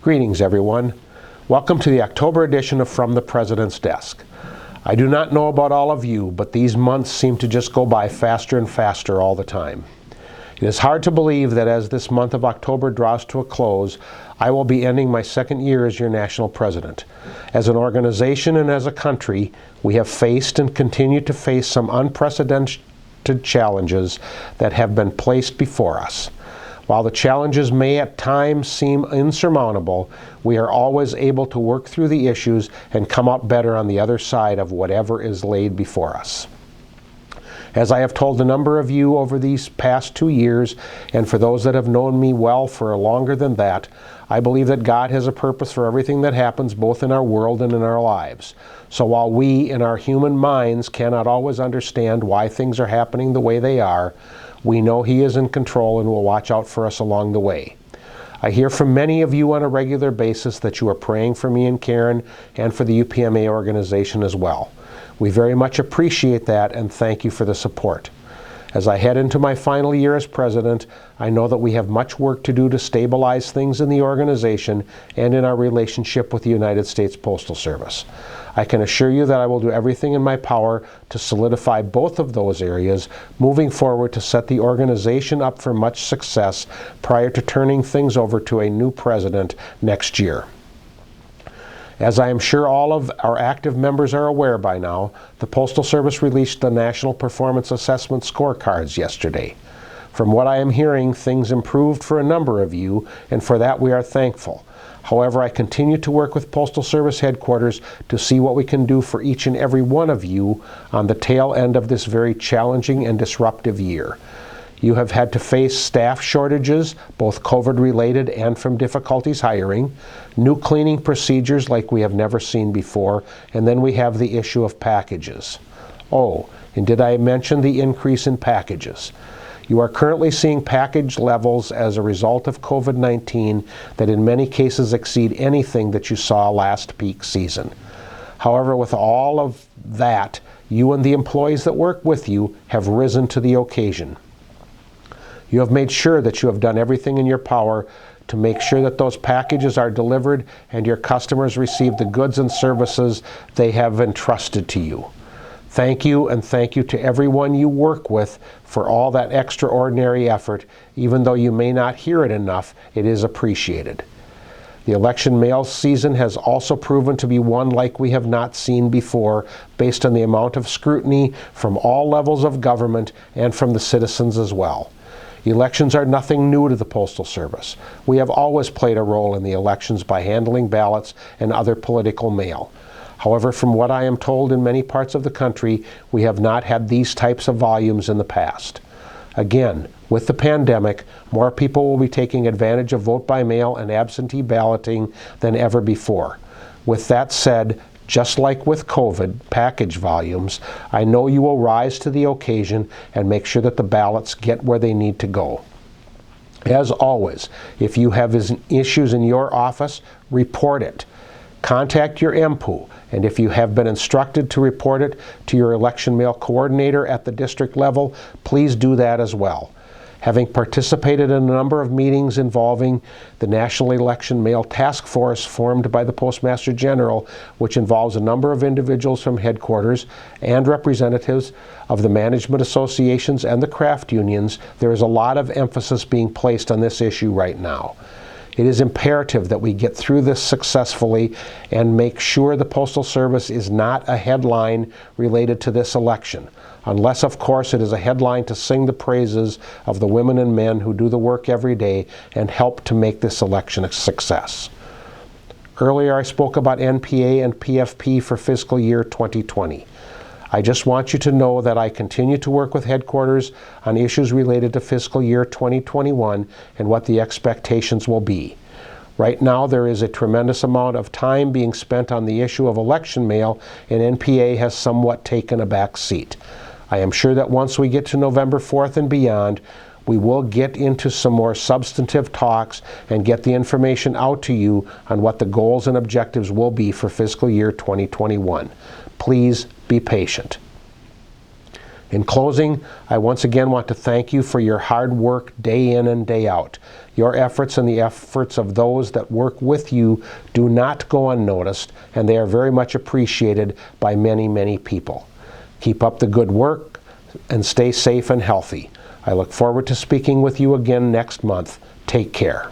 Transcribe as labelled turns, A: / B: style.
A: Greetings, everyone. Welcome to the October edition of From the President's Desk. I do not know about all of you, but these months seem to just go by faster and faster all the time. It is hard to believe that as this month of October draws to a close, I will be ending my second year as your national president. As an organization and as a country, we have faced and continue to face some unprecedented challenges that have been placed before us. While the challenges may at times seem insurmountable, we are always able to work through the issues and come out better on the other side of whatever is laid before us. As I have told a number of you over these past 2 years, and for those that have known me well for longer than that, I believe that God has a purpose for everything that happens both in our world and in our lives. So while we, in our human minds, cannot always understand why things are happening the way they are, we know He is in control and will watch out for us along the way. I hear from many of you on a regular basis that you are praying for me and Karen and for the UPMA organization as well. We very much appreciate that and thank you for the support. As I head into my final year as president, I know that we have much work to do to stabilize things in the organization and in our relationship with the United States Postal Service. I can assure you that I will do everything in my power to solidify both of those areas, moving forward to set the organization up for much success prior to turning things over to a new president next year. As I am sure all of our active members are aware by now, the Postal Service released the National Performance Assessment Scorecards yesterday. From what I am hearing, things improved for a number of you, and for that we are thankful. However, I continue to work with Postal Service headquarters to see what we can do for each and every one of you on the tail end of this very challenging and disruptive year. You have had to face staff shortages, both COVID-related and from difficulties hiring, new cleaning procedures like we have never seen before, and then we have the issue of packages. Oh, and did I mention the increase in packages? You are currently seeing package levels as a result of COVID-19 that in many cases exceed anything that you saw last peak season. However, with all of that, you and the employees that work with you have risen to the occasion. You have made sure that you have done everything in your power to make sure that those packages are delivered and your customers receive the goods and services they have entrusted to you. Thank you, and thank you to everyone you work with for all that extraordinary effort. Even though you may not hear it enough, it is appreciated. The election mail season has also proven to be one like we have not seen before, based on the amount of scrutiny from all levels of government and from the citizens as well. Elections are nothing new to the Postal Service. We have always played a role in the elections by handling ballots and other political mail. However, from what I am told in many parts of the country, we have not had these types of volumes in the past. Again, with the pandemic, more people will be taking advantage of vote by mail and absentee balloting than ever before. With that said, just like with COVID package volumes, I know you will rise to the occasion and make sure that the ballots get where they need to go. As always, if you have issues in your office, report it. Contact your MPU, and if you have been instructed to report it to your election mail coordinator at the district level, please do that as well. Having participated in a number of meetings involving the National Election Mail Task Force formed by the Postmaster General, which involves a number of individuals from headquarters and representatives of the management associations and the craft unions, there is a lot of emphasis being placed on this issue right now. It is imperative that we get through this successfully and make sure the Postal Service is not a headline related to this election, unless, of course, it is a headline to sing the praises of the women and men who do the work every day and help to make this election a success. Earlier, I spoke about NPA and PFP for fiscal year 2020. I just want you to know that I continue to work with headquarters on issues related to fiscal year 2021 and what the expectations will be. Right now, there is a tremendous amount of time being spent on the issue of election mail, and NPA has somewhat taken a back seat. I am sure that once we get to November 4th and beyond, we will get into some more substantive talks and get the information out to you on what the goals and objectives will be for fiscal year 2021. Please be patient. In closing, I once again want to thank you for your hard work day in and day out. Your efforts and the efforts of those that work with you do not go unnoticed, and they are very much appreciated by many, many people. Keep up the good work and stay safe and healthy. I look forward to speaking with you again next month. Take care.